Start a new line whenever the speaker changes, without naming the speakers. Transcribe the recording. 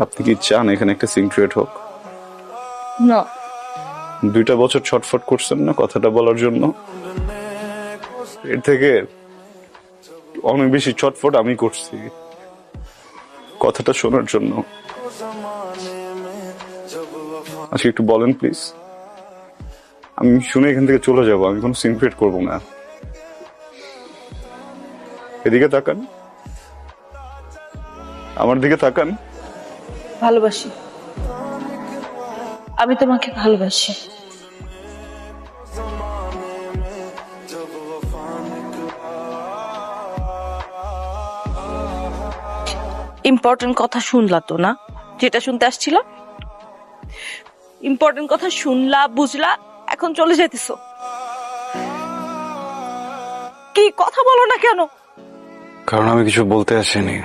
আপনি কি চান এখানে একটা সিক্রেট হোক?
না।
2টা বছর ছটফট করছেন না কথাটা বলার জন্য? এর থেকে অনেক বেশি ছটফট আমি করছি কথাটা শোনার জন্য। আজকে একটু বলেন প্লিজ, আমি শুনে এখান থেকে চলে যাব, আমি কোনো সিক্রেট করবো না। এদিকে তাকান, আমার দিকে তাকান।
ভালোবাসি, আমি তোমাকে ভালোবাসি। ইম্পর্টেন্ট কথা শুনলা তো না, যেটা শুনতে আসছিল? ইম্পর্টেন্ট কথা শুনলা, বুঝলা, এখন চলে যেতেছো। কি কথা বলো না কেন?
কারণ আমি কিছু বলতে আসিনি।